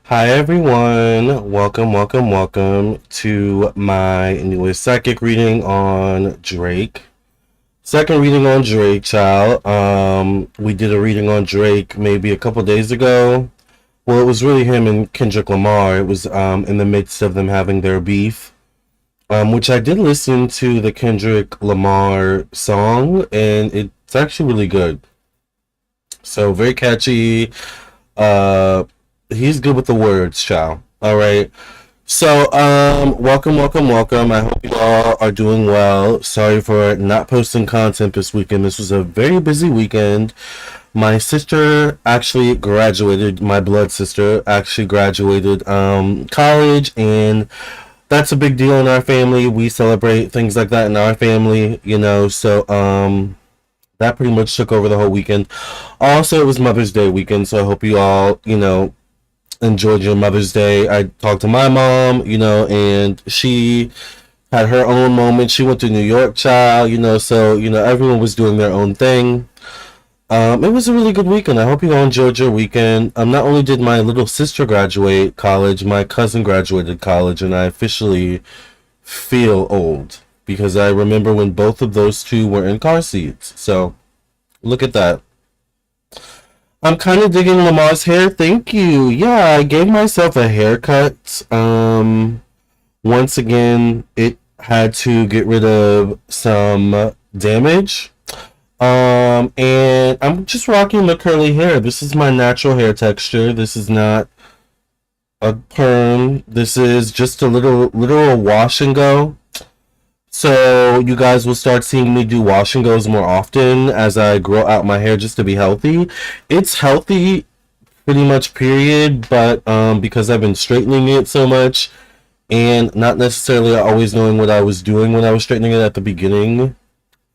Hi everyone, welcome to my newest psychic reading on Drake. Second reading on Drake, child. We did a reading on Drake maybe a couple days ago. Well, it was really him and Kendrick Lamar. It was in the midst of them having their beef. Which I did listen to the Kendrick Lamar song, and it's actually really good. So very catchy. Uh, he's good with the words, child. All right. So, welcome. I hope you all are doing well. Sorry for not posting content this weekend. This was a very busy weekend. My sister actually graduated. My blood sister actually graduated college, and that's a big deal in our family. We celebrate things like that in our family, So, that pretty much took over the whole weekend. Also, it was Mother's Day weekend, so I hope you all, enjoyed your Mother's Day. I talked to my mom, and she had her own moment. She went to New York, child, so, everyone was doing their own thing. It was a really good weekend. I hope you all enjoyed your weekend. Not only did my little sister graduate college, my cousin graduated college, and I officially feel old because I remember when both of those two were in car seats. So, look at that. I'm kind of digging Lamar's hair. Thank you. Yeah, I gave myself a haircut. Once again, it had to get rid of some damage. And I'm just rocking the curly hair. This is my natural hair texture. This is not a perm. This is just a literal wash and go. So you guys will start seeing me do wash and goes more often as I grow out my hair just to be healthy. It's healthy pretty much period, but because I've been straightening it so much and not necessarily always knowing what I was doing when I was straightening it at the beginning,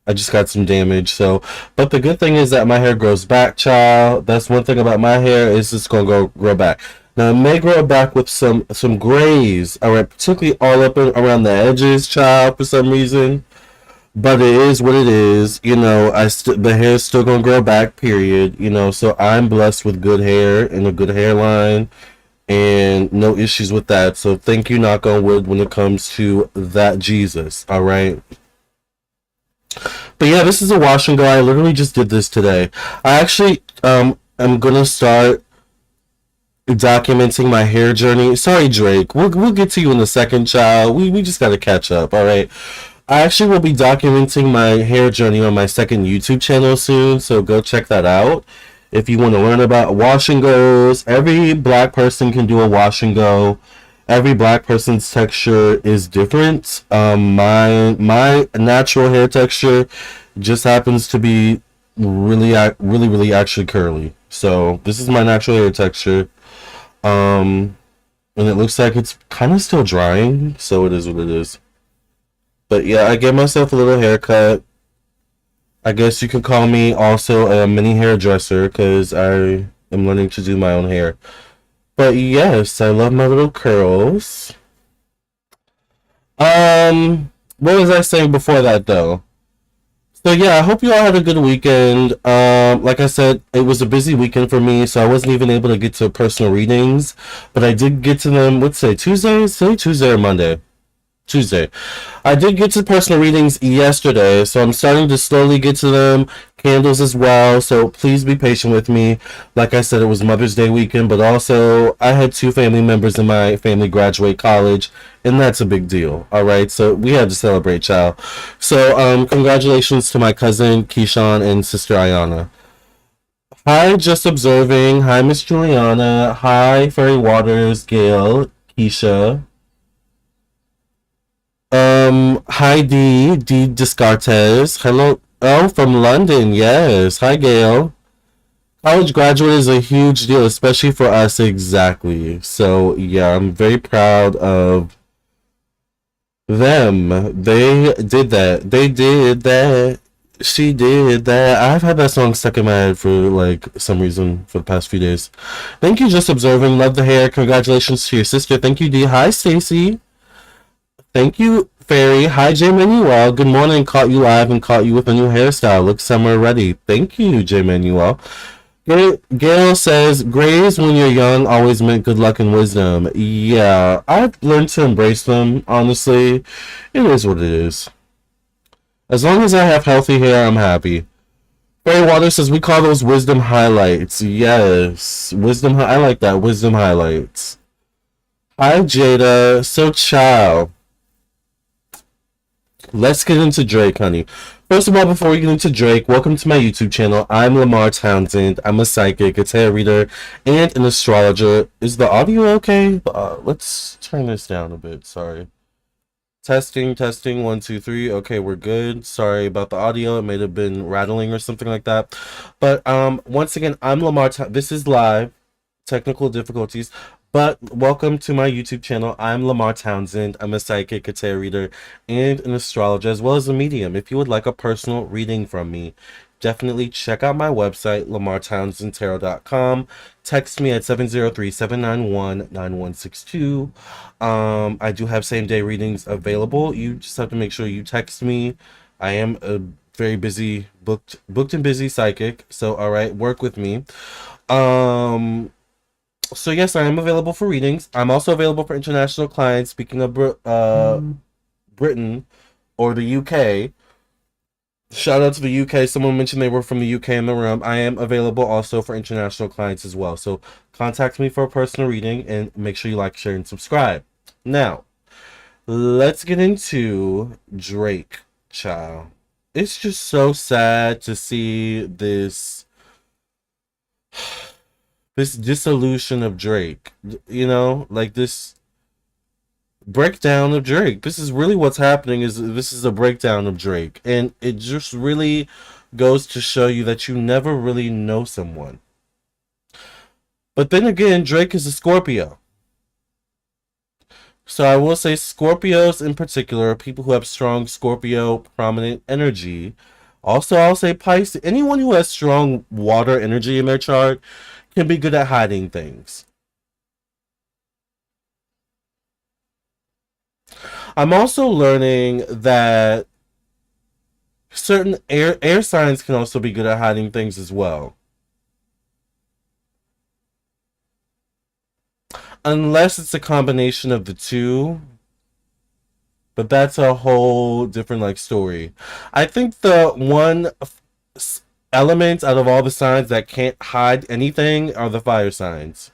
I just got some damage. So, but the good thing is that my hair grows back, child. That's one thing about my hair, is it's gonna grow back. Now it may grow back with some grays, alright, particularly all up around the edges, child, for some reason. But it is what it is, the hair's still gonna grow back, period. So I'm blessed with good hair and a good hairline, and no issues with that. So thank you, knock on wood, when it comes to that, Jesus. Alright. But yeah, this is a wash and go. I literally just did this today. I actually am gonna start documenting my hair journey. Sorry, Drake. We'll get to you in a second, child. We just gotta catch up. All right. I actually will be documenting my hair journey on my second YouTube channel soon, so go check that out. If you want to learn about wash and goes, every black person can do a wash and go. Every black person's texture is different. My natural hair texture just happens to be really actually curly. So this is my natural hair texture. And it looks like it's kind of still drying, so it is what it is. But yeah, I gave myself a little haircut. I guess you could call me also a mini hairdresser because I am learning to do my own hair. But yes, I love my little curls. What was I saying before that though? So yeah, I hope you all had a good weekend. Like I said, it was a busy weekend for me, so I wasn't even able to get to personal readings, but I did get to them. What's today? Tuesday? Today Tuesday or Monday? Tuesday. I did get to personal readings yesterday, so I'm starting to slowly get to them. Candles as well, so please be patient with me. Like I said, it was Mother's Day weekend, but also I had two family members in my family graduate college, and that's a big deal. All right, so we had to celebrate, child. So, congratulations to my cousin Keyshawn and sister Ayana. Hi, just observing. Hi, Miss Juliana. Hi, Fairy Waters, Gail, Keisha. Hi D Descartes. Hello. Oh, from London. Yes. Hi, Gail. College graduate is a huge deal, especially for us. Exactly. So yeah, I'm very proud of them. They did that. They did that. She did that. I've had that song stuck in my head for like some reason for the past few days. Thank you, just observing. Love the hair. Congratulations to your sister. Thank you, D. Hi, Stacy. Thank you, Fairy. Hi, J Manuel. Good morning. Caught you live and caught you with a new hairstyle. Look summer ready. Thank you, J Manuel. Gail says, "Grays when you're young always meant good luck and wisdom." Yeah, I've learned to embrace them. Honestly, it is what it is. As long as I have healthy hair, I'm happy. Barry Water says we call those wisdom highlights. Yes, I like that wisdom highlights. Hi Jada. So ciao. Let's get into Drake, honey. First of all, before we get into Drake, welcome to my YouTube channel. I'm Lamarr Townsend. I'm a psychic, a tarot reader, and an astrologer. Is the audio okay? Let's turn this down a bit. Sorry. Testing, testing, 1, 2, 3. Okay, we're good. Sorry about the audio. It may have been rattling or something like that. But once again, I'm Lamarr. This is live. Technical difficulties. But welcome to my YouTube channel. I'm Lamarr Townsend. I'm a psychic, a tarot reader, and an astrologer, as well as a medium. If you would like a personal reading from me, definitely check out my website, lamartownsendtarot.com. Text me at 703-791-9162. I do have same-day readings available. You just have to make sure you text me. I am a very busy, booked and busy psychic. So, all right, work with me. So yes, I am available for readings. I'm also available for international clients. Speaking of Britain or the UK, shout out to the UK. Someone mentioned they were from the UK in the room. I am available also for international clients as well. So contact me for a personal reading and make sure you like, share, and subscribe. Now, let's get into Drake, child. It's just so sad to see this dissolution of Drake, you know, like this breakdown of Drake. This is really what's happening. Is this is a breakdown of Drake, and it just really goes to show you that you never really know someone. But then again, Drake is a Scorpio. So I will say Scorpios in particular, people who have strong Scorpio prominent energy. Also, I'll say Pisces. Anyone who has strong water energy in their chart can be good at hiding things. I'm also learning that certain air signs can also be good at hiding things as well. Unless it's a combination of the two. But that's a whole different like story. I think the one element out of all the signs that can't hide anything are the fire signs.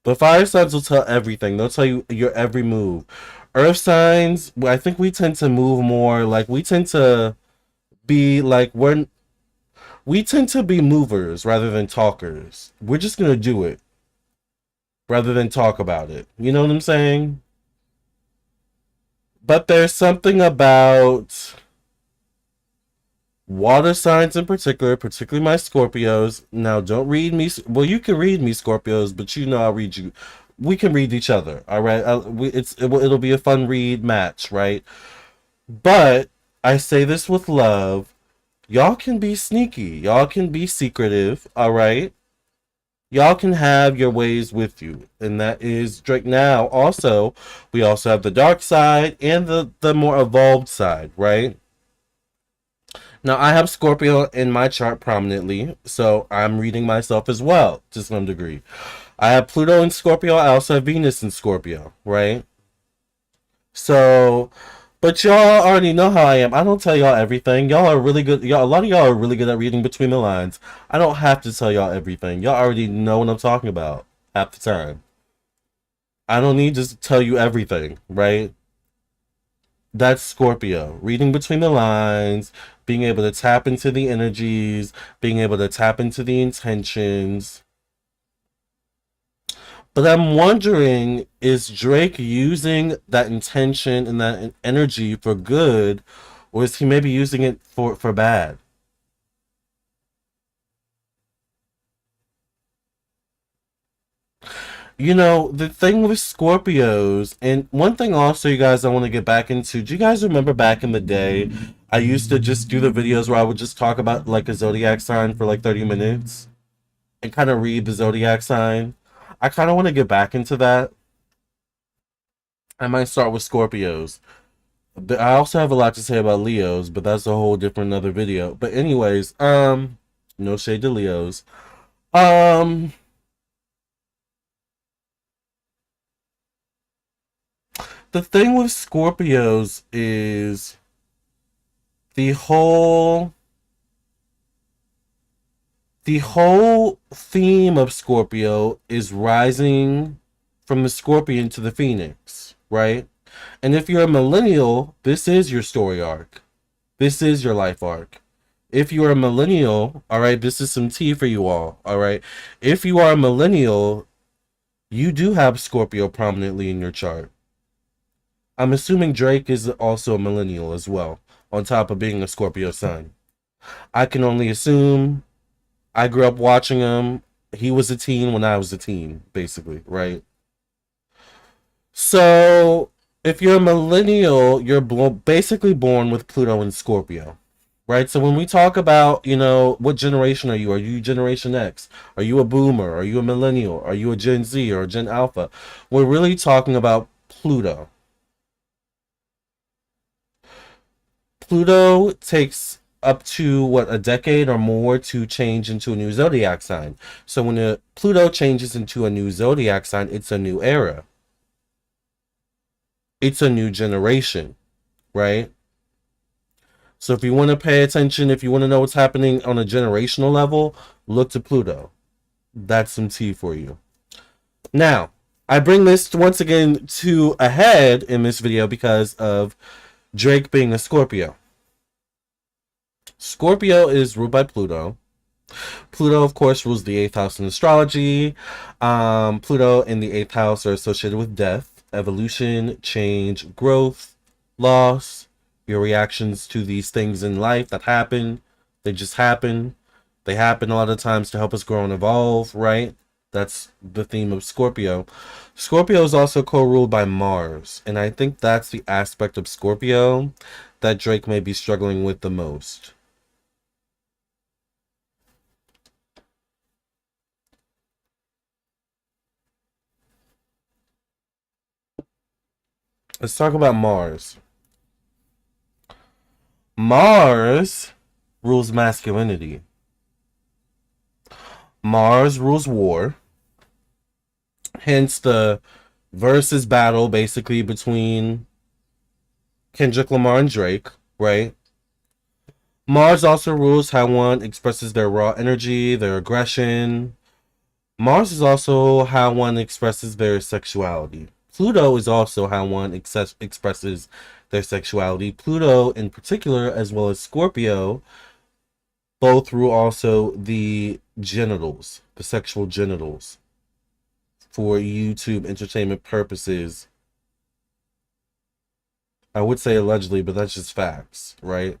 The fire signs will tell everything. They'll tell you your every move. Earth signs, I think we tend to move more like we tend to be like we tend to be movers rather than talkers. We're just gonna do it rather than talk about it. You know what I'm saying? But there's something about water signs in particular, particularly my Scorpios. Now, don't read me. Well, you can read me, Scorpios, but you know I'll read you. We can read each other, all right? It'll be a fun read match, right? But I say this with love. Y'all can be sneaky. Y'all can be secretive, all right? Y'all can have your ways with you, and that is Drake. Now, also, we also have the dark side and the more evolved side, right? Now, I have Scorpio in my chart prominently, so I'm reading myself as well to some degree. I have Pluto in Scorpio. I also have Venus in Scorpio, right? So, but y'all already know how I am. I don't tell y'all everything. Y'all are really good. Y'all, a lot of y'all are really good at reading between the lines. I don't have to tell y'all everything. Y'all already know what I'm talking about half the time. I don't need to tell you everything, right? That's Scorpio. Reading between the lines, being able to tap into the energies, being able to tap into the intentions. But I'm wondering, is Drake using that intention and that energy for good, or is he maybe using it for bad? You know, the thing with Scorpios, and one thing also, you guys, I want to get back into. Do you guys remember back in the day, I used to just do the videos where I would just talk about like a zodiac sign for like 30 minutes and kind of read the zodiac sign? I kind of want to get back into that. I might start with Scorpios. I also have a lot to say about Leos, but that's a whole different another video. But anyways, no shade to Leos. Um, the thing with Scorpios is the whole the whole theme of Scorpio is rising from the Scorpion to the Phoenix, right? And if you're a millennial, this is your story arc. This is your life arc. If you are a millennial, all right, this is some tea for you all right? If you are a millennial, you do have Scorpio prominently in your chart. I'm assuming Drake is also a millennial as well, on top of being a Scorpio sun. I can only assume. I grew up watching him. He was a teen when I was a teen, basically, right? So, if you're a millennial, you're basically born with Pluto and Scorpio, right? So, when we talk about, what generation are you? Are you Generation X? Are you a boomer? Are you a millennial? Are you a Gen Z or a Gen Alpha? We're really talking about Pluto. Pluto takes up to a decade or more to change into a new zodiac sign. So when Pluto changes into a new zodiac sign, it's a new era. It's a new generation, right? So if you want to pay attention, if you want to know what's happening on a generational level, look to Pluto. That's some tea for you. Now, I bring this once again to a head in this video because of Drake being a Scorpio. Scorpio is ruled by Pluto. Pluto, of course, rules the 8th house in astrology. Pluto in the 8th house are associated with death, evolution, change, growth, loss, your reactions to these things in life that happen. They just happen. They happen a lot of times to help us grow and evolve, right? That's the theme of Scorpio. Scorpio is also co-ruled by Mars, and I think that's the aspect of Scorpio that Drake may be struggling with the most. Let's talk about Mars. Mars rules masculinity. Mars rules war. Hence the versus battle basically between Kendrick Lamar and Drake, right? Mars also rules how one expresses their raw energy, their aggression. Mars is also how one expresses their sexuality. Pluto is also how one expresses their sexuality. Pluto, in particular, as well as Scorpio, both rule also the genitals, the sexual genitals, for YouTube entertainment purposes. I would say allegedly, but that's just facts, right?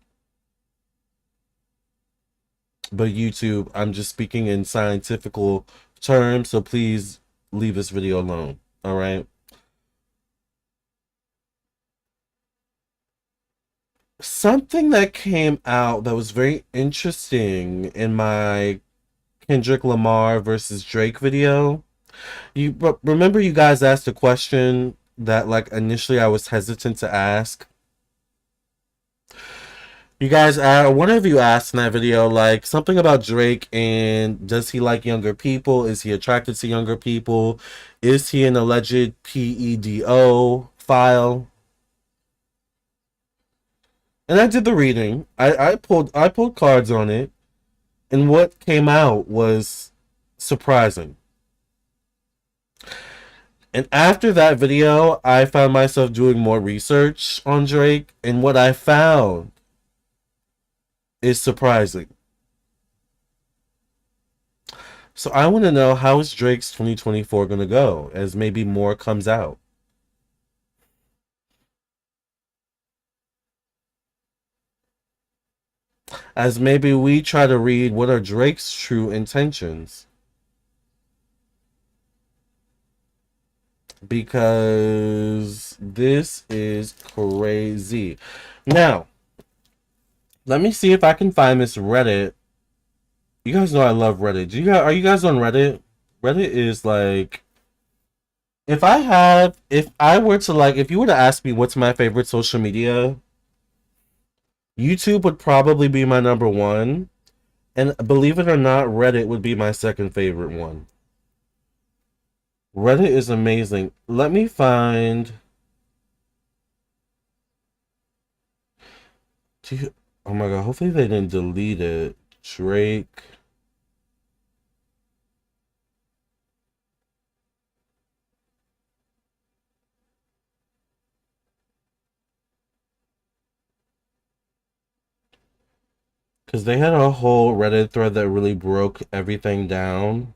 But YouTube, I'm just speaking in scientific terms, so please leave this video alone, all right? Something that came out that was very interesting in my Kendrick Lamar versus Drake video. You remember you guys asked a question that initially I was hesitant to ask. You guys, one of you asked in that video something about Drake and does he like younger people? Is he attracted to younger people? Is he an alleged pedo file? And I did the reading. I pulled cards on it, and what came out was surprising. And after that video, I found myself doing more research on Drake, and what I found is surprising. So I want to know, how is Drake's 2024 going to go as maybe more comes out? As maybe we try to read what are Drake's true intentions. Because this is crazy. Now, let me see if I can find this Reddit. You guys know I love Reddit. Are you guys on Reddit? Reddit is if you were to ask me what's my favorite social media, YouTube would probably be my number one. And believe it or not, Reddit would be my second favorite one. Reddit is amazing. Let me find. Oh my god, hopefully they didn't delete it. Drake. Because they had a whole Reddit thread that really broke everything down.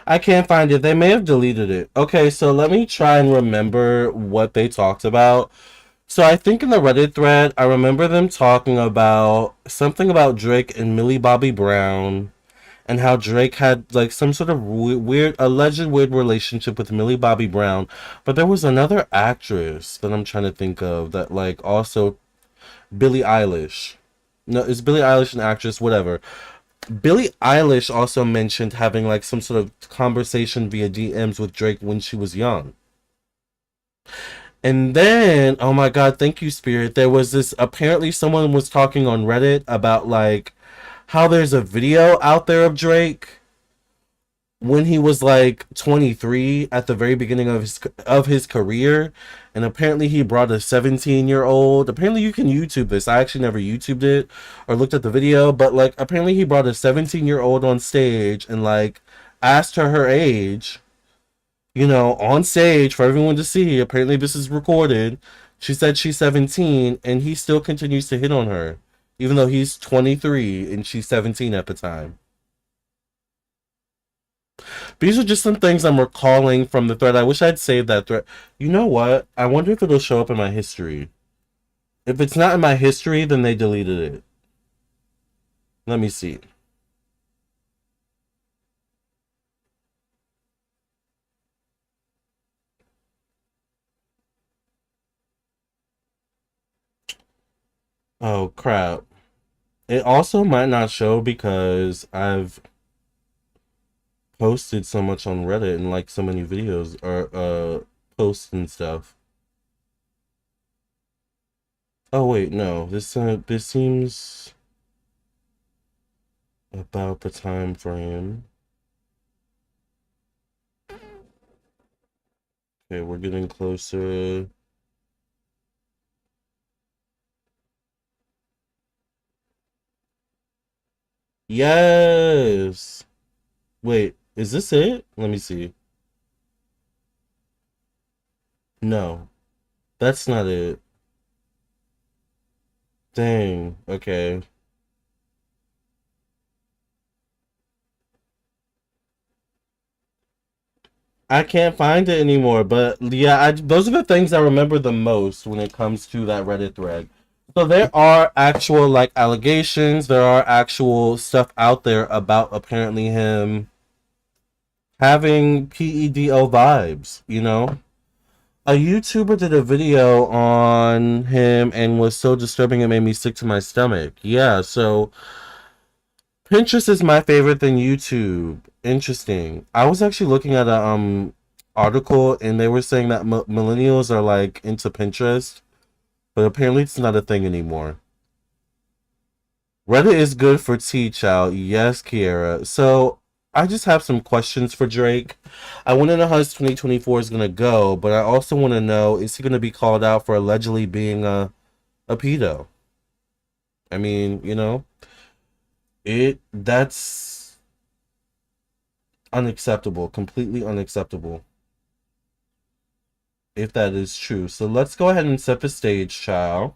I can't find it. They may have deleted it. Okay, so let me try and remember what they talked about. So I think in the Reddit thread, I remember them talking about something about Drake and Millie Bobby Brown, and how Drake had like some sort of weird, alleged weird relationship with Millie Bobby Brown. But there was another actress that I'm trying to think of that like also Billie Eilish. No, is Billie Eilish an actress? Whatever. Billie Eilish also mentioned having like some sort of conversation via DMs with Drake when she was young. And then, oh my god, thank you, Spirit. There was this, apparently someone was talking on Reddit about like how there's a video out there of Drake when he was like 23 at the very beginning of his career, and apparently he brought a 17-year-old. Apparently you can YouTube this. I actually never YouTubed it or looked at the video, but like apparently he brought a 17-year-old on stage and like asked her age, on stage for everyone to see. Apparently this is recorded. She said she's 17 and he still continues to hit on her even though he's 23 and she's 17 at the time. These are just some things I'm recalling from the thread. I wish I'd saved that thread. You know what? I wonder if it'll show up in my history. If it's not in my history, then they deleted it. Let me see. Oh, crap. It also might not show because I've posted so much on Reddit and like so many videos or posts and stuff. Oh wait, no. This seems about the time frame. Okay, we're getting closer. Yes. Wait, is this it? Let me see. No, that's not it. Dang. Okay. I can't find it anymore, but yeah, those are the things I remember the most when it comes to that Reddit thread. So there are actual like allegations, there are actual stuff out there about apparently him having PEDO vibes. A YouTuber did a video on him and was so disturbing it made me sick to my stomach. Yeah, so Pinterest is my favorite than YouTube. Interesting. I was actually looking at a article and they were saying that millennials are like into Pinterest, but apparently it's not a thing anymore. Reddit is good for tea, child. Yes, Kiera. So I just have some questions for Drake. I want to know how his 2024 is gonna go, but I also want to know, is he gonna be called out for allegedly being a pedo? I mean, that's unacceptable, completely unacceptable, if that is true. So let's go ahead and set the stage, child.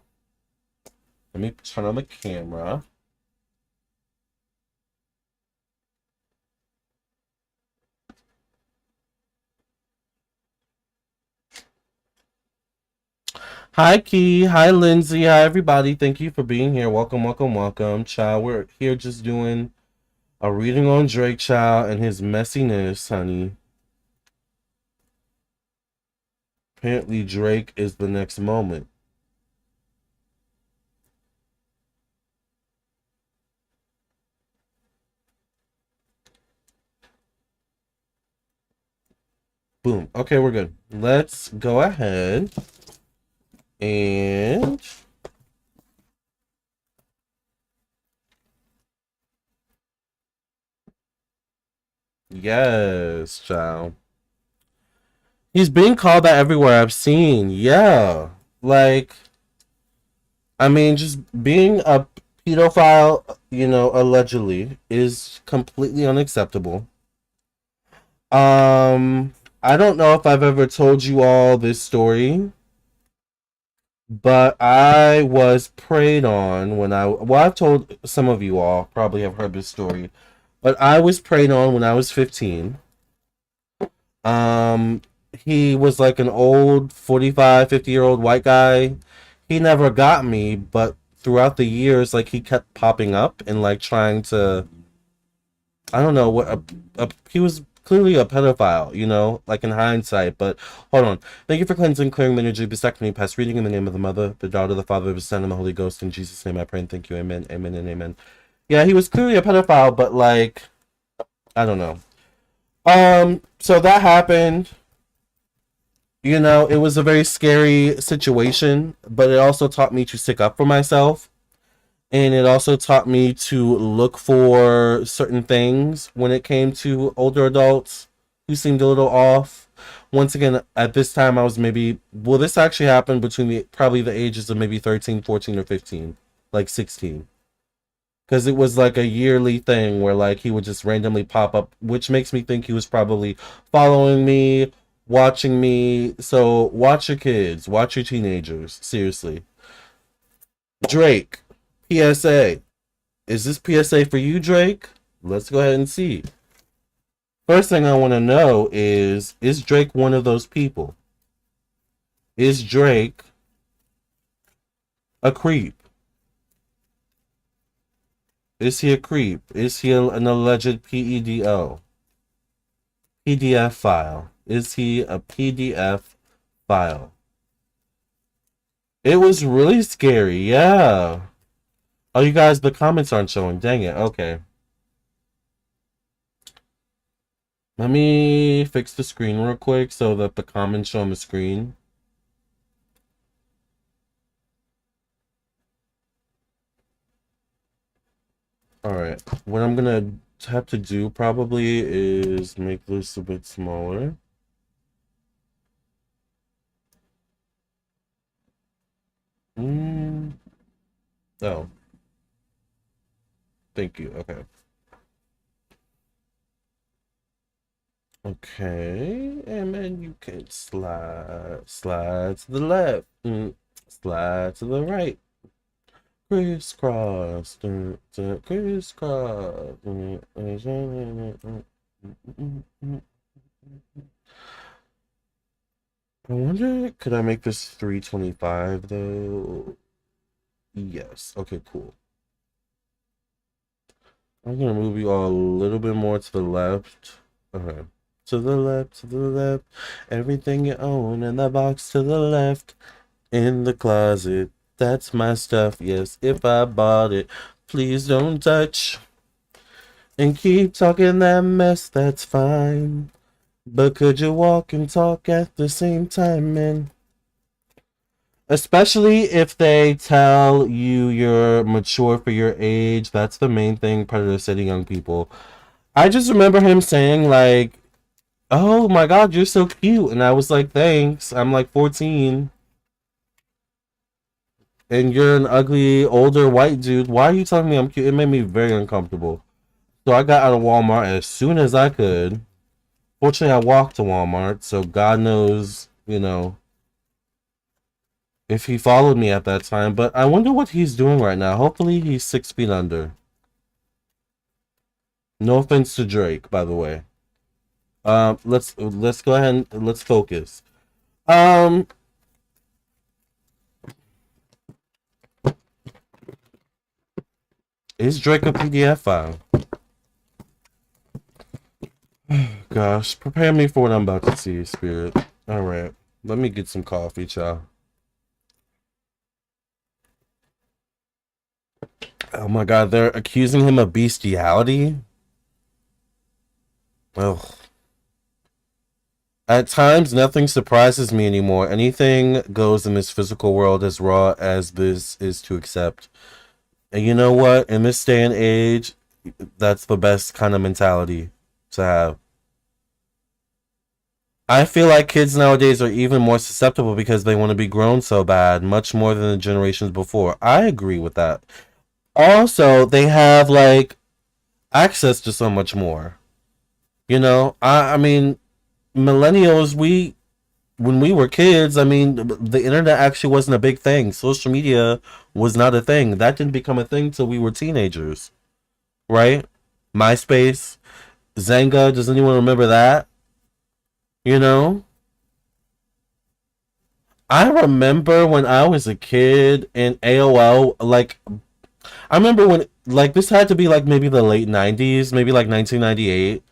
Let me turn on the camera. Hi, Key. Hi, Lindsay. Hi, everybody. Thank you for being here. Welcome, welcome, welcome, child. We're here just doing a reading on Drake, child, and his messiness, honey. Apparently, Drake is the next moment. Boom. Okay, we're good. Let's go ahead and yes, child. He's being called that everywhere I've seen. Yeah. Like, I mean, just being a pedophile, allegedly, is completely unacceptable. Um, I don't know if I've ever told you all this story, but I was preyed on well, I've told some of you all, probably have heard this story, but I was preyed on when I was 15. Um, he was like an old 45, 50-year-old white guy. He never got me, but throughout the years, like, he kept popping up and like trying to, I don't know what, he was clearly a pedophile, like in hindsight. But hold on. Thank you for cleansing, clearing the energy, bestecting me, past reading in the name of the Mother, the Daughter, the Father, the Son, and the Holy Ghost. In Jesus' name I pray and thank you. Amen, amen, and amen. Yeah, he was clearly a pedophile, but like, I don't know. So that happened. It was a very scary situation, but it also taught me to stick up for myself. And it also taught me to look for certain things when it came to older adults who seemed a little off. Once again, at this time, I was this actually happened between probably the ages of maybe 13, 14, or 15, like 16. Because it was like a yearly thing where like he would just randomly pop up, which makes me think he was probably following me, watching me. So watch your kids, watch your teenagers, seriously. Drake, PSA. Is this PSA for you, Drake? Let's go ahead and see. First thing I want to know is Drake one of those people? Is Drake a creep? Is he a creep? Is he an alleged PEDO? PDF file. Is he a PDF file? It was really scary, yeah. Oh, you guys, the comments aren't showing. Dang it. Okay. Let me fix the screen real quick so that the comments show on the screen. Alright. What I'm gonna have to do probably is make this a bit smaller. Oh. Thank you. Okay. Okay, and then you can slide to the left, slide to the right, crisscross, crisscross. I wonder, could I make this 325 though? Yes. Okay, cool. I'm gonna move you all a little bit more to the left. Okay. To the left, to the left. Everything you own in the box to the left. In the closet. That's my stuff. Yes, if I bought it. Please don't touch. And keep talking that mess, that's fine. But could you walk and talk at the same time, man? Especially if they tell you you're mature for your age. That's the main thing Predator said to young people. I just remember him saying, like, oh my god, you're so cute. And I was like, thanks. I'm like 14. And you're an ugly, older white dude. Why are you telling me I'm cute? It made me very uncomfortable. So I got out of Walmart as soon as I could. Fortunately, I walked to Walmart, so God knows, if he followed me at that time. But I wonder what he's doing right now. Hopefully, he's 6 feet under. No offense to Drake, by the way. Let's go ahead and let's focus. Is Drake a PDF file? Gosh, prepare me for what I'm about to see, Spirit. Alright, let me get some coffee, child. Oh my god, they're accusing him of bestiality? Ugh. At times, nothing surprises me anymore. Anything goes in this physical world as raw as this is to accept. And you know what? In this day and age, that's the best kind of mentality to have. I feel like kids nowadays are even more susceptible because they want to be grown so bad, much more than the generations before. I agree with that. Also, they have like access to so much more. I mean, millennials, we when we were kids, I mean, the internet actually wasn't a big thing. Social media was not a thing. That didn't become a thing till we were teenagers, right? MySpace, Zanga, does anyone remember that? You know? I remember when I was a kid in AOL, like I remember when like this had to be like maybe the late 90s, maybe like 1998.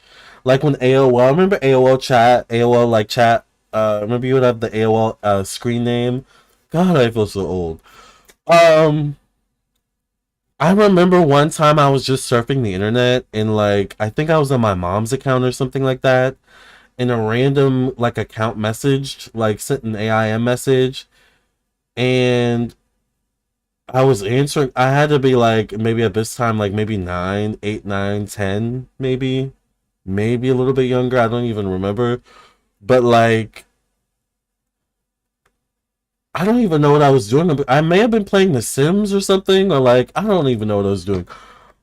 Like when AOL, I remember AOL chat, AOL like chat. Remember you would have the AOL screen name. God, I feel so old. Um, I remember one time I was just surfing the internet and like I think I was on my mom's account or something like that, and a random like account messaged like sent an AIM message, and I was answering. I had to be like maybe at this time like maybe 9, 8, 9, 10, maybe a little bit younger. I don't even remember, but like I don't even know what I was doing. I may have been playing The Sims or something, or like I don't even know what I was doing.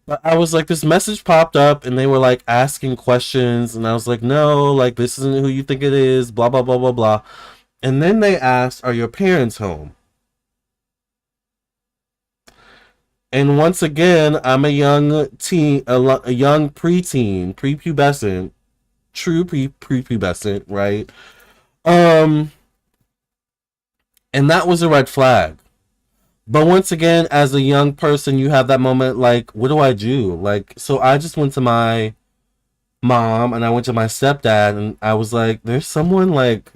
But I was like, this message popped up, and they were like asking questions, and I was like, no, like this isn't who you think it is. Blah blah blah blah blah. And then they asked, "Are your parents home?" And once again, I'm a young teen, a young preteen, prepubescent, true prepubescent, right? Um, and that was a red flag. But once again, as a young person, you have that moment like, what do I do? Like, so I just went to my mom and I went to my stepdad and I was like, there's someone like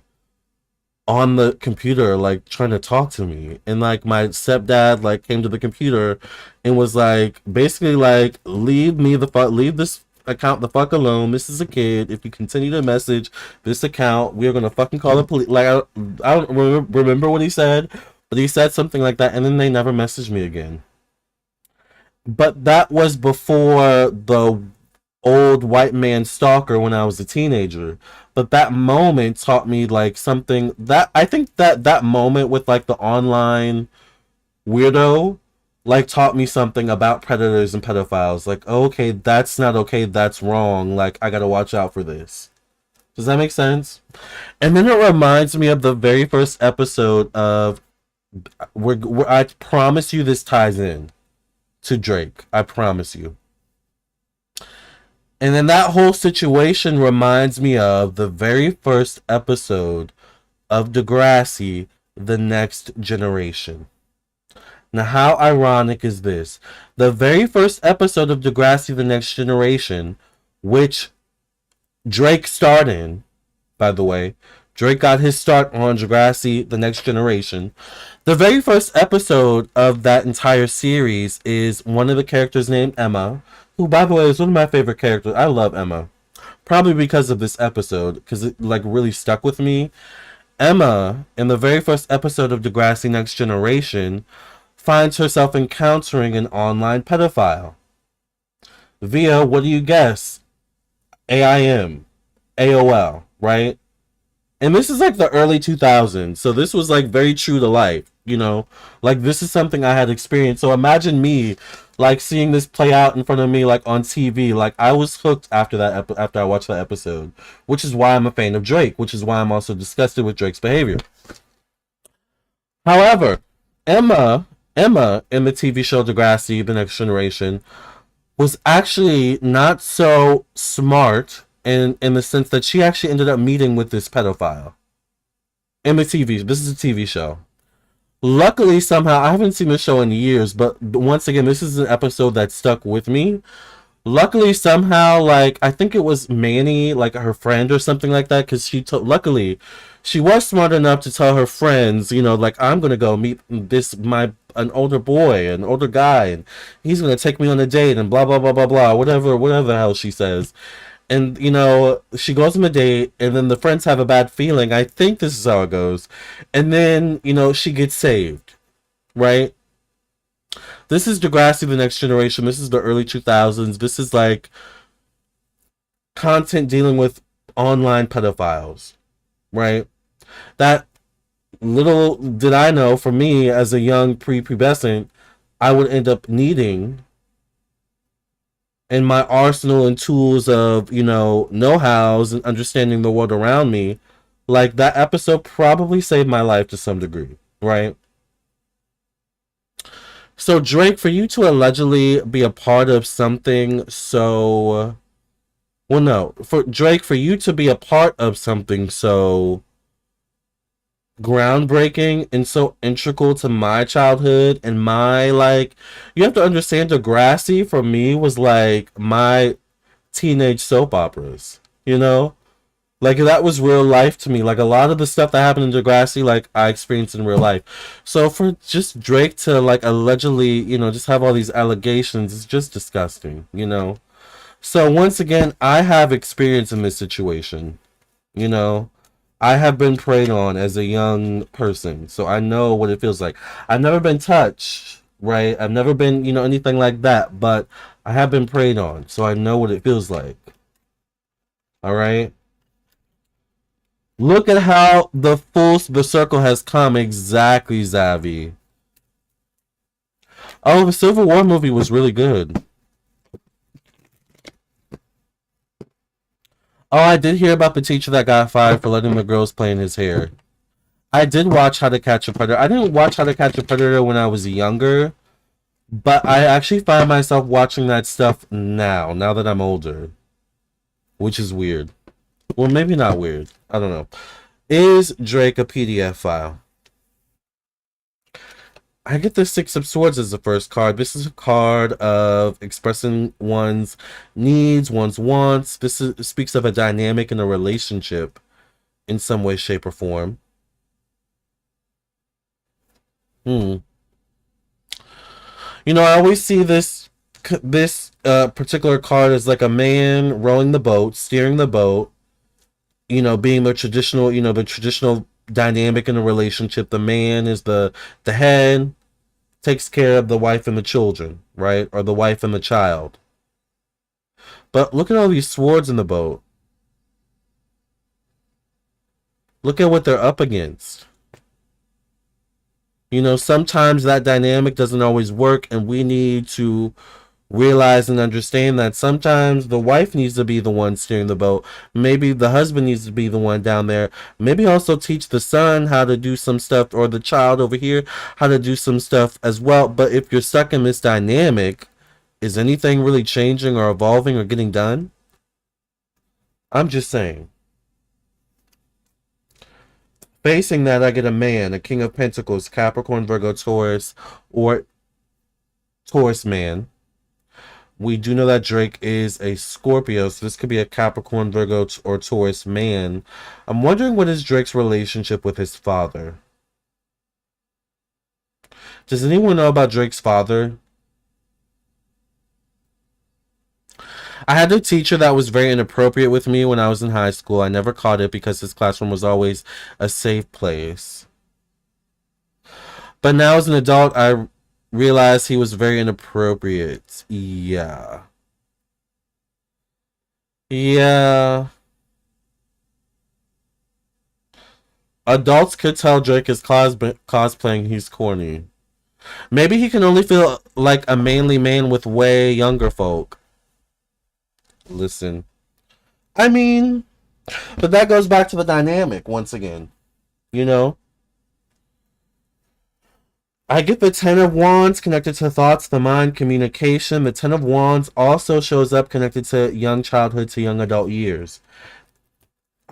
on the computer like trying to talk to me. And like my stepdad like came to the computer and was like basically like, leave this account the fuck alone. This is a kid. If you continue to message this account, we're gonna fucking call the police. Like I don't remember what he said, but he said something like that, and then they never messaged me again. But that was before the old white man stalker when I was a teenager. But that moment taught me like something that I think that moment with like the online weirdo like taught me something about predators and pedophiles. Like, oh, okay, that's not okay, that's wrong. Like I gotta watch out for this. Does that make sense? And then it reminds me of the very first episode of I promise you this ties in to Drake. I promise you. And then that whole situation reminds me of the very first episode of Degrassi, The Next Generation. Now, how ironic is this? The very first episode of Degrassi, The Next Generation, which Drake starred in, by the way, Drake got his start on Degrassi, The Next Generation. The very first episode of that entire series is one of the characters named Emma, who, by the way, is one of my favorite characters. I love Emma. Probably because of this episode, because it, like, really stuck with me. Emma, in the very first episode of Degrassi Next Generation, finds herself encountering an online pedophile. Via, what do you guess? AIM. AOL, right? And this is like the early 2000s, so this was like very true to life, you know? Like this is something I had experienced. So imagine me like seeing this play out in front of me like on TV. Like I was hooked after after I watched that episode, which is why I'm a fan of Drake, which is why I'm also disgusted with Drake's behavior. However, Emma in the TV show Degrassi, The Next Generation, was actually not so smart in the sense that she actually ended up meeting with this pedophile in the TV. This is a TV show. Luckily, somehow, I haven't seen the show in years, but once again, this is an episode that stuck with me. Luckily, somehow, like I think it was Manny, like her friend or something like that, because luckily, she was smart enough to tell her friends, you know, like I'm gonna go meet this my an older boy, an older guy, and he's gonna take me on a date and blah blah blah blah blah, whatever the hell she says. And she goes on a date, and then the friends have a bad feeling. I think this is how it goes. And then she gets saved, right? This is Degrassi the Next Generation. This is the early 2000s. This is like content dealing with online pedophiles, right? That little did I know, for me as a young prepubescent, I would end up needing in my arsenal and tools of, know-hows and understanding the world around me. Like, that episode probably saved my life to some degree, right? So, Drake, for you to allegedly be a part of something so. Well, no. For Drake, for you to be a part of something so groundbreaking and so integral to my childhood and my, like, you have to understand, Degrassi for me was like my teenage soap operas, you know? Like, that was real life to me. Like, a lot of the stuff that happened in Degrassi, like, I experienced in real life. So for just Drake to, like, allegedly, just have all these allegations is just disgusting. So once again, I have experience in this situation. You know, I have been preyed on as a young person, so I know what it feels like. I've never been touched, right? I've never been, anything like that, but I have been preyed on, so I know what it feels like. All right. Look at how the circle has come exactly, Zavi. Oh, the Civil War movie was really good. Oh, I did hear about the teacher that got fired for letting the girls play in his hair. I did watch How to Catch a Predator. I didn't watch How to Catch a Predator when I was younger, but I actually find myself watching that stuff now that I'm older, which is weird. Well, maybe not weird. I don't know. Is Drake a PDF file? I get the Six of Swords as the first card. This is a card of expressing one's needs, one's wants. Speaks of a dynamic in a relationship in some way, shape, or form. Hmm. I always see this particular card as like a man rowing the boat, steering the boat. Being the traditional dynamic in a relationship. The man is the head, takes care of the wife and the children, right? Or the wife and the child. But look at all these swords in the boat. Look at what they're up against. Sometimes that dynamic doesn't always work, and we need to realize and understand that sometimes the wife needs to be the one steering the boat. Maybe the husband needs to be the one down there. Maybe also teach the son how to do some stuff, or the child over here how to do some stuff as well. But if you're stuck in this dynamic, is anything really changing or evolving or getting done? I'm just saying. Facing that, I get a man, a King of Pentacles, Capricorn, Virgo, Taurus, or Taurus man. We do know that Drake is a Scorpio, so this could be a Capricorn, Virgo, or Taurus man. I'm wondering, what is Drake's relationship with his father? Does anyone know about Drake's father? I had a teacher that was very inappropriate with me when I was in high school. I never caught it because his classroom was always a safe place. But now as an adult, I realized he was very inappropriate. Yeah. Yeah. Adults could tell Drake is cosplaying he's corny. Maybe he can only feel like a manly man with way younger folk. Listen. I mean, but that goes back to the dynamic once again. You know? I get the Ten of Wands connected to thoughts, the mind, communication. The Ten of Wands also shows up connected to young childhood to young adult years.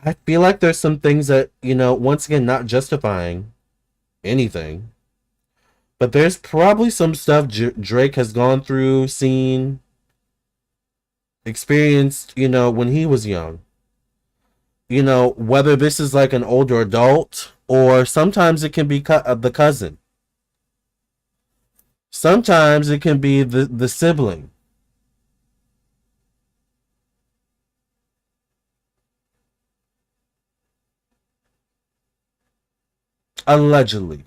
I feel like there's some things that, once again, not justifying anything, but there's probably some stuff Drake has gone through, seen, experienced, when he was young. Whether this is like an older adult, or sometimes it can be the cousin. Sometimes it can be the sibling. Allegedly.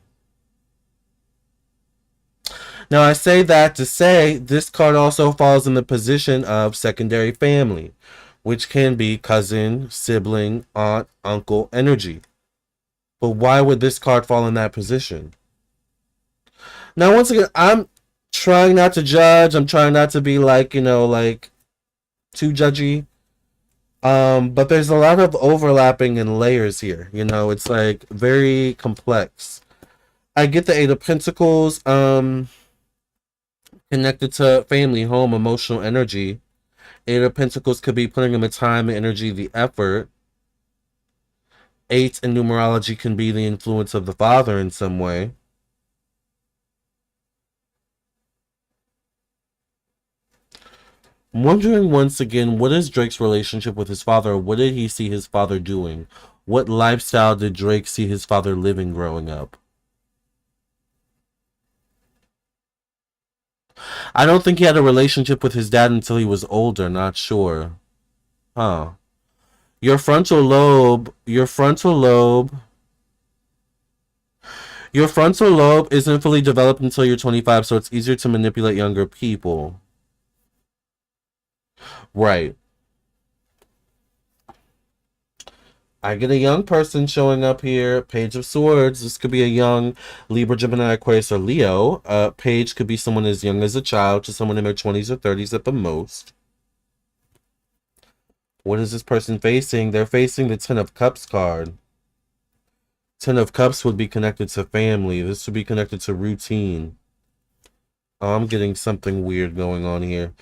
Now, I say that to say this card also falls in the position of secondary family, which can be cousin, sibling, aunt, uncle energy. But why would this card fall in that position? Now, once again, I'm trying not to judge. I'm trying not to be like, like too judgy. But there's a lot of overlapping and layers here. It's like very complex. I get the Eight of Pentacles, connected to family, home, emotional energy. Eight of Pentacles could be putting in the time, the energy, the effort. Eight in numerology can be the influence of the father in some way. I'm wondering once again, what is Drake's relationship with his father? What did he see his father doing? What lifestyle did Drake see his father living growing up? I don't think he had a relationship with his dad until he was older, not sure. Huh. Your frontal lobe isn't fully developed until you're 25, so it's easier to manipulate younger people. Right. I get a young person showing up here. Page of Swords. This could be a young Libra, Gemini, Aquarius, or Leo. Page could be someone as young as a child to someone in their 20s or 30s at the most. What is this person facing? They're facing the Ten of Cups card. Ten of Cups would be connected to family. This would be connected to routine. Oh, I'm getting something weird going on here.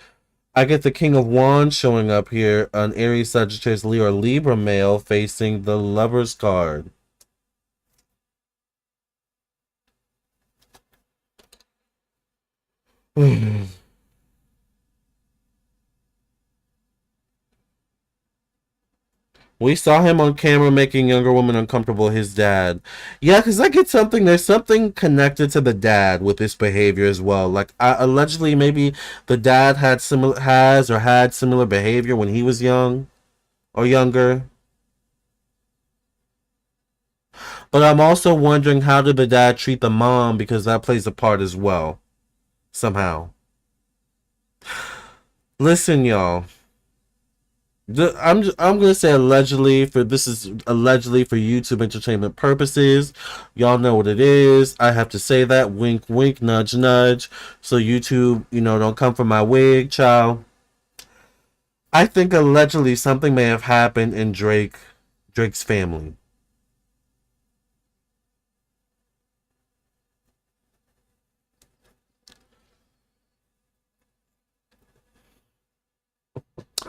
I get the King of Wands showing up here. An Aries, Sagittarius, Leo, or Libra male facing the Lover's card. We saw him on camera making younger women uncomfortable, his dad. Yeah, because I get something, there's something connected to the dad with this behavior as well. Like, allegedly, maybe the dad had similar behavior when he was young or younger. But I'm also wondering, how did the dad treat the mom, because that plays a part as well, somehow. Listen, y'all. I'm gonna say allegedly, for this is allegedly for YouTube entertainment purposes. Y'all know what it is. I have to say that, wink wink, nudge nudge, so YouTube, don't come for my wig, child. I think allegedly something may have happened in Drake's family.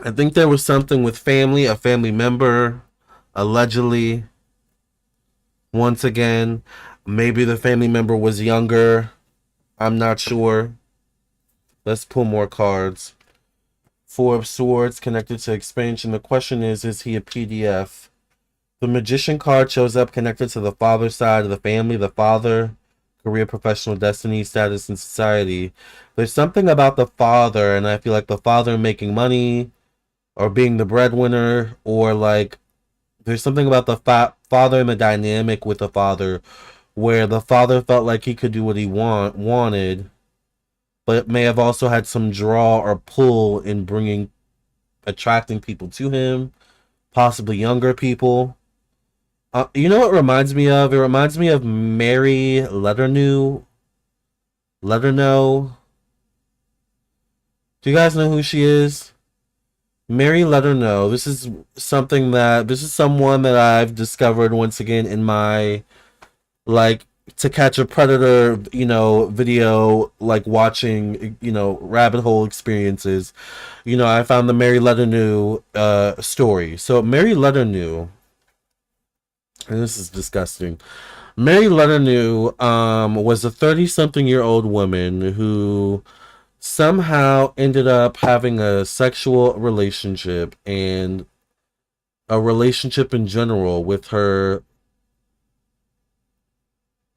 I think there was something with family, a family member, allegedly. Once again, maybe the family member was younger. I'm not sure. Let's pull more cards. Four of Swords connected to expansion. The question is he a PDF? The Magician card shows up connected to the father side of the family, the father, career, professional, destiny, status, and society. There's something about the father, and I feel like the father making money or being the breadwinner, or like there's something about the father and the dynamic with the father where the father felt like he could do what he wanted, but it may have also had some draw or pull in attracting people to him, possibly younger people. You know what it reminds me of? It reminds me of Mary Letternew. Letterno. Do you guys know who she is? Mary Letterno. This is someone that I've discovered once again in my, like, To Catch a Predator, video, like watching, rabbit hole experiences. I found the Mary Letternew story. So Mary Letternew, and this is disgusting. Mary Letternew was a 30-something-year-old woman who somehow ended up having a sexual relationship and a relationship in general with her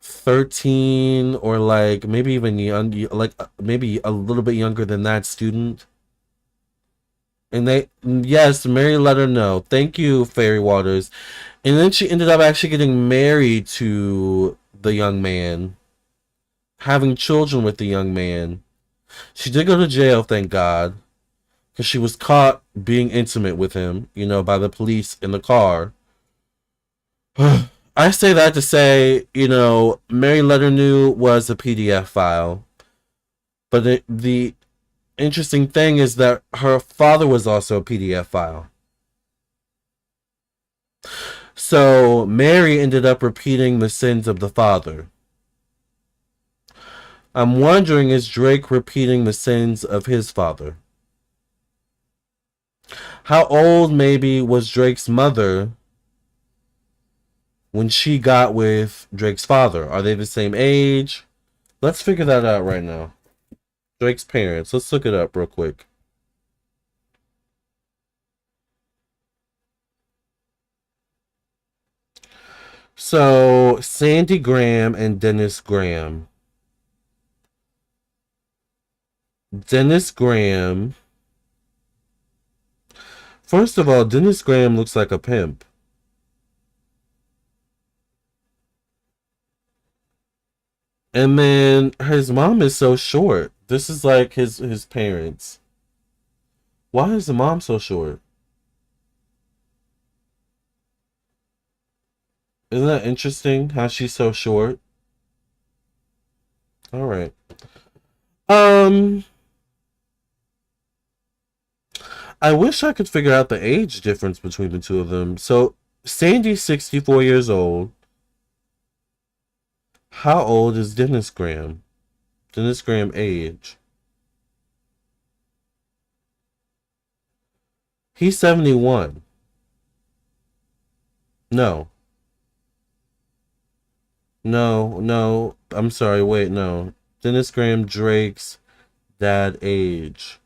13, or like maybe even young, like maybe a little bit younger than that, student. And yes, Mary let her know. Thank you, Fairy Waters. And then she ended up actually getting married to the young man, having children with the young man. She did go to jail, thank God, because she was caught being intimate with him, by the police in the car. I say that to say, Mary Leathernew was a PDF file. But the interesting thing is that her father was also a PDF file. So Mary ended up repeating the sins of the father. I'm wondering, is Drake repeating the sins of his father? How old maybe was Drake's mother when she got with Drake's father? Are they the same age? Let's figure that out right now. Drake's parents. Let's look it up real quick. So, Sandy Graham and Dennis Graham. Dennis Graham. First of all, Dennis Graham looks like a pimp. And then his mom is so short. This is like his parents. Why is the mom so short? Isn't that interesting how she's so short? All right. Um I wish I could figure out the age difference between the two of them. So Sandy's 64 years old. How old is Dennis Graham? Dennis Graham age. He's 71. No. No, no. I'm sorry, wait, no. Dennis Graham Drake's dad age.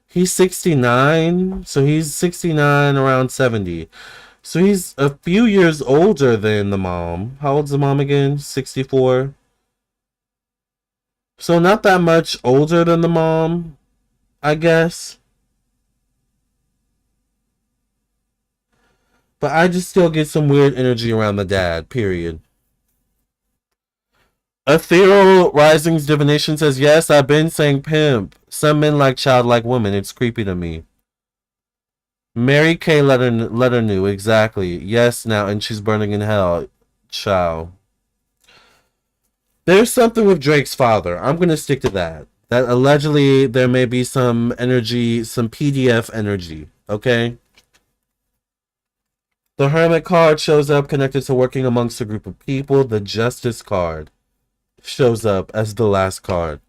He's 69, so he's 69 around 70. So he's a few years older than the mom. How old's the mom again? 64. So not that much older than the mom, I guess. But I just still get some weird energy around the dad, period. Ethereal Rising's divination says, yes, I've been saying pimp. Some men like childlike women. It's creepy to me. Mary Kay letter knew, exactly. Yes, now, and she's burning in hell. Ciao. There's something with Drake's father. I'm going to stick to that. That allegedly there may be some energy, some PDF energy. Okay? The Hermit card shows up connected to working amongst a group of people. The Justice card shows up as the last card.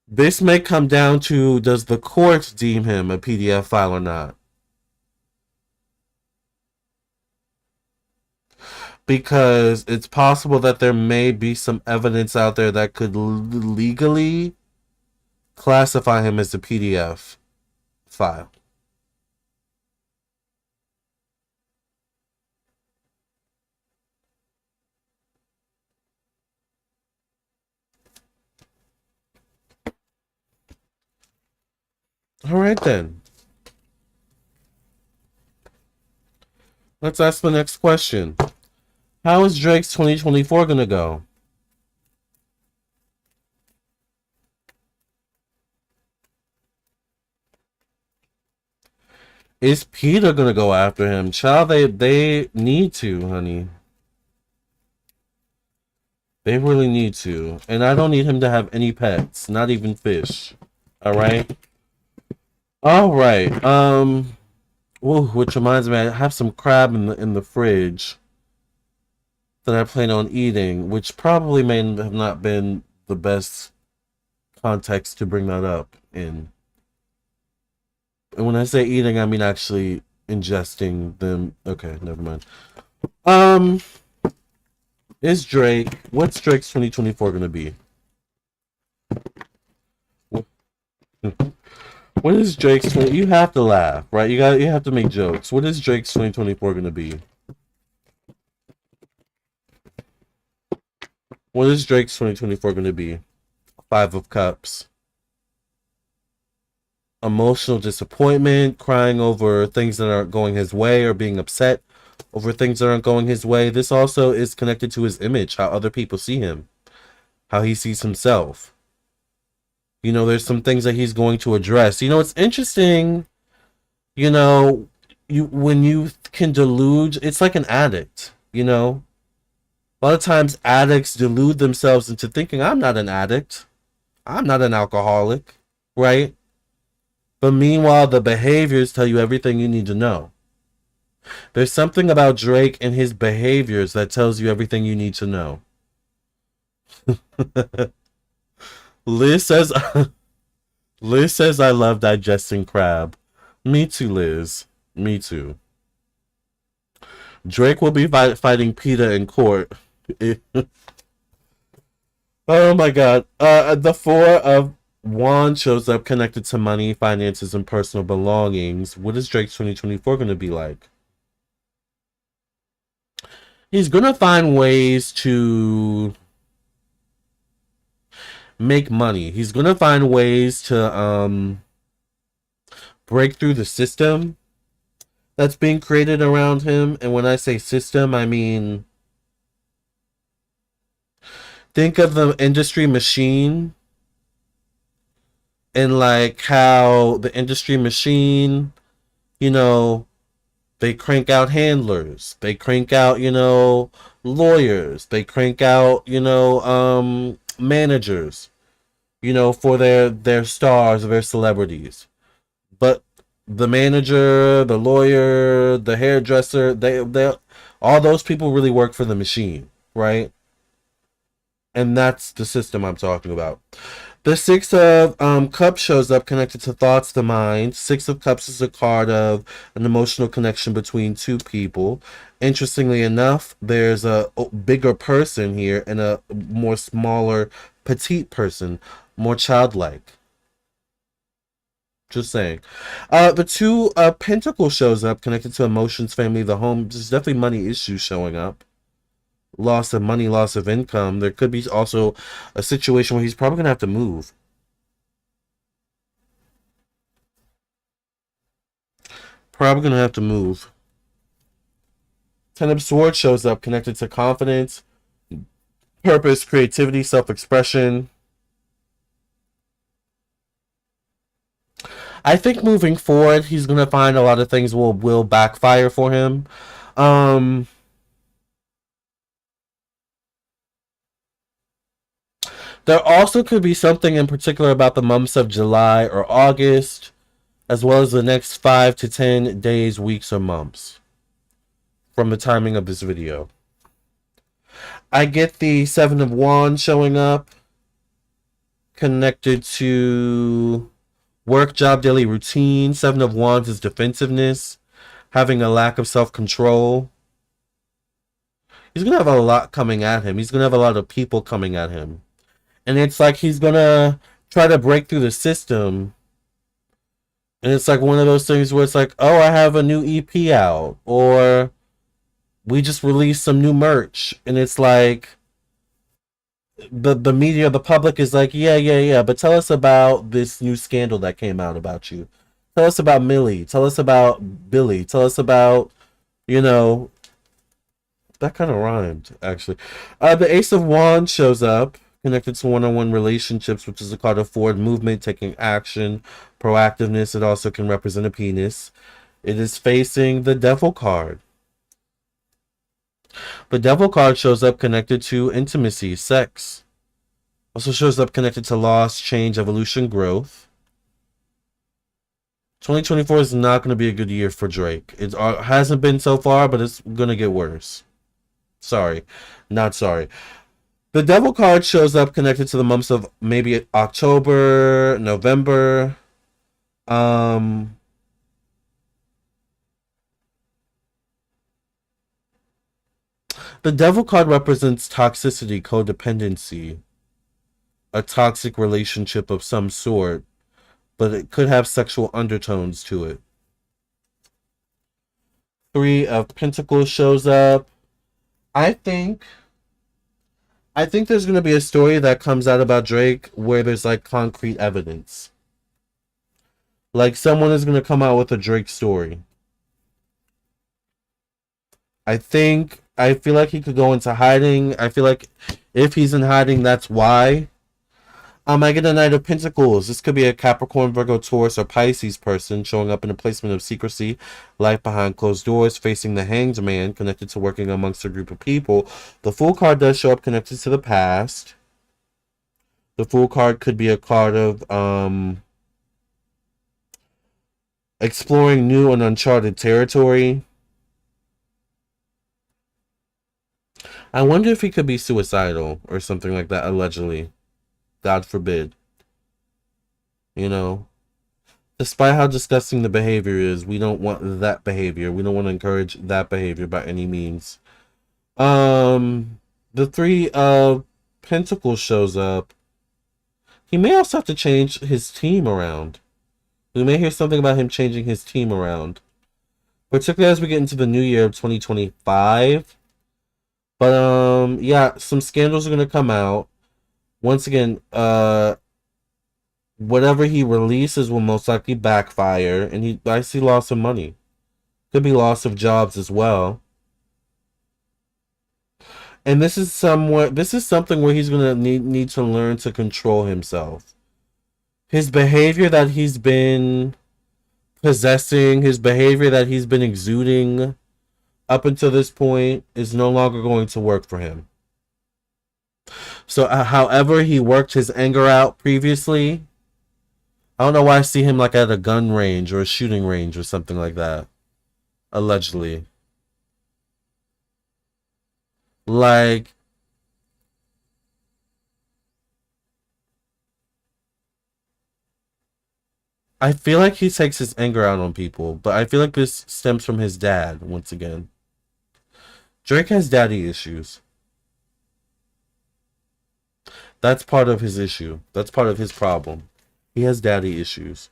This may come down to, does the court deem him a PDF file or not? Because it's possible that there may be some evidence out there that could legally classify him as a PDF file. All right, then. Let's ask the next question. How is Drake's 2024 going to go? Is Peter going to go after him? Child, they need to, honey. They really need to. And I don't need him to have any pets, not even fish. All right? All right. Ooh, which reminds me, I have some crab in the fridge that I plan on eating, which probably may have not been the best context to bring that up in. And when I say eating, I mean actually ingesting them. Okay, never mind. Um, is Drake? What's Drake's 2024 gonna be? What is Drake's 20? You have to laugh, right? You have to make jokes. What is Drake's 2024 gonna be? What is Drake's 2024 gonna be? Five of Cups. emotional disappointment, crying over things that aren't going his way, or being upset over things that aren't going his way. This also is connected to his image, how other people see him, how he sees himself. There's some things that he's going to address. It's interesting, you know, when you can delude, it's like an addict. A lot of times addicts delude themselves into thinking, I'm not an addict. I'm not an alcoholic, right? But meanwhile, the behaviors tell you everything you need to know. There's something about Drake and his behaviors that tells you everything you need to know. Liz says Liz says I love digesting crab. Me too, Liz. Me too. Drake will be fighting PETA in court. Oh my god. The Four of Wands shows up connected to money, finances, and personal belongings. What is Drake's 2024 going to be like? He's going to find ways to make money. He's going to find ways to break through the system that's being created around him. And when I say system, I mean, think of the industry machine and like how the industry machine, they crank out handlers, they crank out, lawyers, they crank out, managers, for their stars or their celebrities. But the manager, the lawyer, the hairdresser, they all those people really work for the machine, right? And that's the system I'm talking about. The Six of Cups shows up connected to thoughts, the mind. Six of Cups is a card of an emotional connection between two people. Interestingly enough, there's a bigger person here and a more smaller, petite person, more childlike. Just saying. The Two of Pentacles shows up connected to emotions, family, the home. There's definitely money issues showing up. Loss of money, loss of income. There could be also a situation where he's probably going to have to move. Probably going to have to move. Ten of Swords shows up connected to confidence, purpose, creativity, self-expression. I think moving forward, he's going to find a lot of things will backfire for him. There also could be something in particular about the months of July or August, as well as the next 5 to 10 days, weeks, or months from the timing of this video. I get the Seven of Wands showing up, connected to work, job, daily routine. Seven of Wands is defensiveness, having a lack of self-control. He's going to have a lot coming at him. He's going to have a lot of people coming at him. And it's like he's going to try to break through the system. And it's like one of those things where it's like, oh, I have a new EP out. Or we just released some new merch. And it's like the media, the public is like, yeah. But tell us about this new scandal that came out about you. Tell us about Millie. Tell us about Billy. Tell us about, that kind of rhymed, actually. The Ace of Wands shows up, connected to one-on-one relationships, which is a card of forward movement, taking action, proactiveness. It also can represent a penis. It is facing the Devil card. The Devil card shows up connected to intimacy, sex. Also shows up connected to loss, change, evolution, growth. 2024 is not going to be a good year for Drake. It hasn't been so far, but it's going to get worse. Sorry. Not sorry. The Devil card shows up connected to the months of maybe October, November. The Devil card represents toxicity, codependency, a toxic relationship of some sort, but it could have sexual undertones to it. Three of Pentacles shows up. I think there's going to be a story that comes out about Drake where there's like concrete evidence. Like someone is gonna come out with a Drake story. I feel like he could go into hiding. I feel like if he's in hiding, that's why. I get a Knight of Pentacles. This could be a Capricorn, Virgo, Taurus, or Pisces person showing up in a placement of secrecy, life behind closed doors, facing the Hanged Man, connected to working amongst a group of people. The Fool card does show up connected to the past. The Fool card could be a card of exploring new and uncharted territory. I wonder if he could be suicidal or something like that, allegedly. God forbid. You know? Despite how disgusting the behavior is, we don't want that behavior. We don't want to encourage that behavior by any means. The Three of Pentacles shows up. He may also have to change his team around. We may hear something about him changing his team around. Particularly as we get into the new year of 2025. But, yeah, some scandals are going to come out. Once again, whatever he releases will most likely backfire. And I see loss of money. Could be loss of jobs as well. And this is something where he's going to need to learn to control himself. His behavior that he's been possessing, his behavior that he's been exuding up until this point is no longer going to work for him. So, however he worked his anger out previously, I don't know why I see him like at a gun range or a shooting range or something like that. Allegedly. Like, I feel like he takes his anger out on people, but I feel like this stems from his dad, once again. Drake has daddy issues. That's part of his issue. That's part of his problem. He has daddy issues.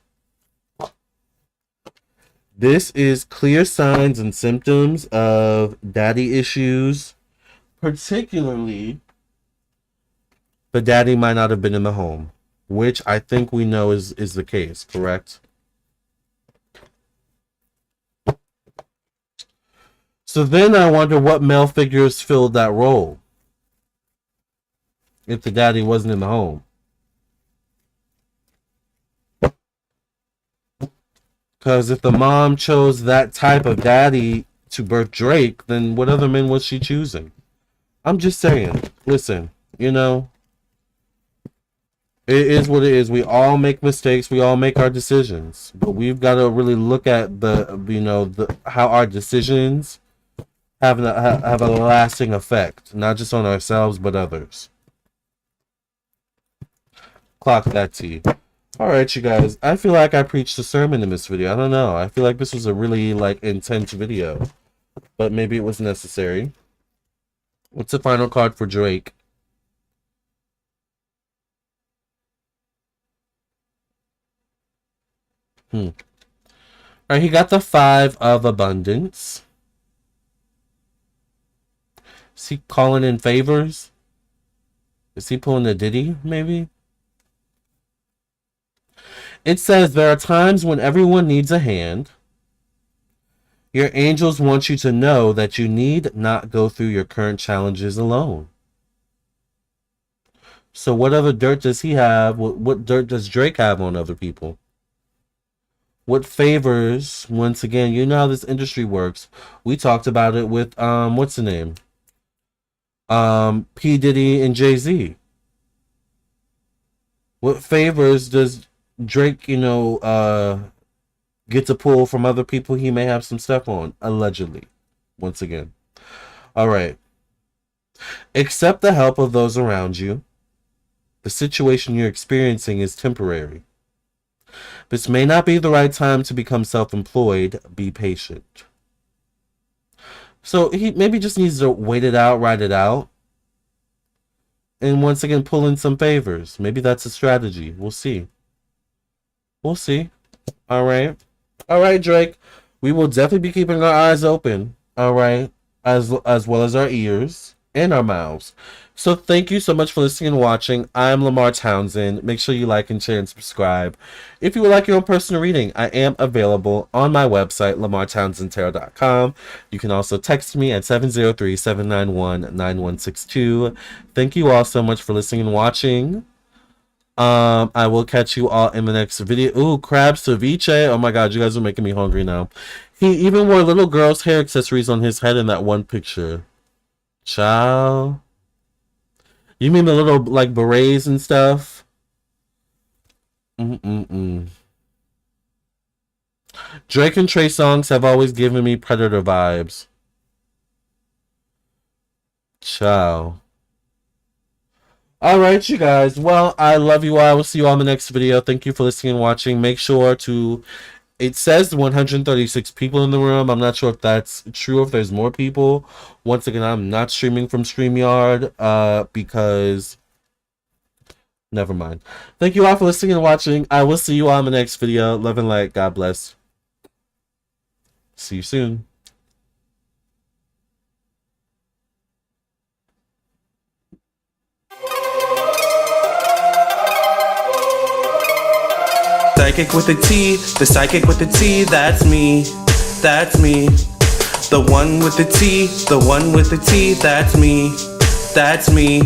This is clear signs and symptoms of daddy issues. Particularly, the daddy might not have been in the home, which I think we know is the case, correct? So then I wonder what male figures filled that role if the daddy wasn't in the home. Because if the mom chose that type of daddy to birth Drake, then what other men was she choosing? I'm just saying. Listen, you know, it is what it is. We all make mistakes. We all make our decisions, but we've got to really look at how our decisions have a lasting effect, not just on ourselves but others. Clock that T. All right, you guys. I feel like I preached a sermon in this video. I don't know. I feel like this was a really intense video, but maybe it was necessary. What's the final card for Drake? All right, he got the Five of Abundance. Is he calling in favors? Is he pulling a Diddy, maybe? It says there are times when everyone needs a hand. Your angels want you to know that you need not go through your current challenges alone. So what other dirt does he have? What dirt does Drake have on other people? What favors, once again, you know how this industry works. We talked about it with, what's the name? P. Diddy and Jay-Z. What favors does Drake, get to pull from other people he may have some stuff on, allegedly. Once again. All right. Accept the help of those around you. The situation you're experiencing is temporary. This may not be the right time to become self-employed. Be patient. So he maybe just needs to wait it out, ride it out. And once again, pull in some favors. Maybe that's a strategy. We'll see. We'll see. All right. All right, Drake. We will definitely be keeping our eyes open. All right. As well as our ears. in our mouths. So thank you so much for listening and watching. I'm Lamarr Townsend. Make sure you like and share and subscribe. If you would like your own personal reading, I am available on my website, lamartownsendtarot.com. You can also text me at 703-791-9162. Thank you all so much for listening and watching. I will catch you all in the next video. Ooh, crab ceviche. Oh my god, you guys are making me hungry now. He even wore little girl's hair accessories on his head in that one picture. Ciao. You mean the little, like, berets and stuff? Drake and Trey songs have always given me Predator vibes. Ciao. Alright, you guys. Well, I love you all. I will see you all in the next video. Thank you for listening and watching. Make sure to... It says 136 people in the room. I'm not sure if that's true, if there's more people. Once again, I'm not streaming from StreamYard because... Never mind. Thank you all for listening and watching. I will see you all in the next video. Love and light. God bless. See you soon. Psychic with a T, the psychic with the T, that's me, that's me. The one with the T, the one with the T, that's me, that's me.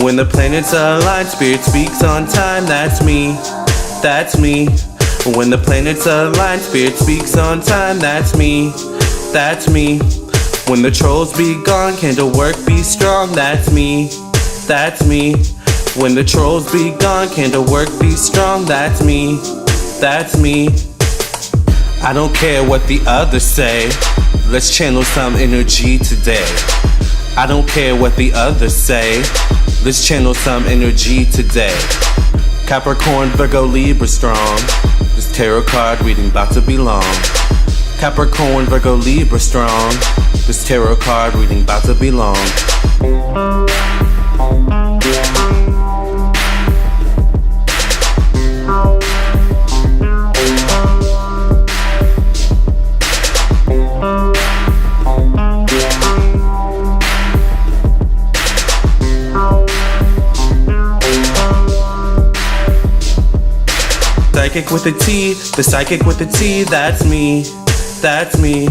When the planets align, spirit speaks on time, that's me, that's me. When the planets align, spirit speaks on time, that's me, that's me. When the trolls be gone, candle work be strong, that's me, that's me. When the trolls be gone, candle work be strong, that's me, that's me. I don't care what the others say, let's channel some energy today. I don't care what the others say, let's channel some energy today. Capricorn, Virgo, Libra strong, this tarot card reading about to be long. Capricorn, Virgo, Libra strong, this tarot card reading about to be long. Psychic with a T, the psychic with a T, that's me, that's me.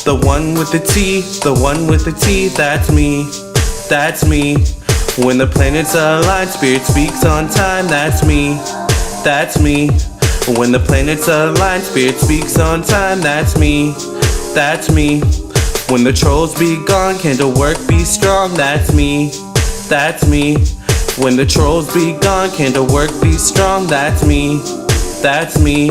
The one with the T, the one with the T, that's me, that's me. When the planets align, spirit speaks on time, that's me, that's me. When the planets align, spirit speaks on time, that's me, that's me. When the trolls be gone, candle work be strong, that's me, that's me. When the trolls be gone, candle work be strong, that's me, that's me.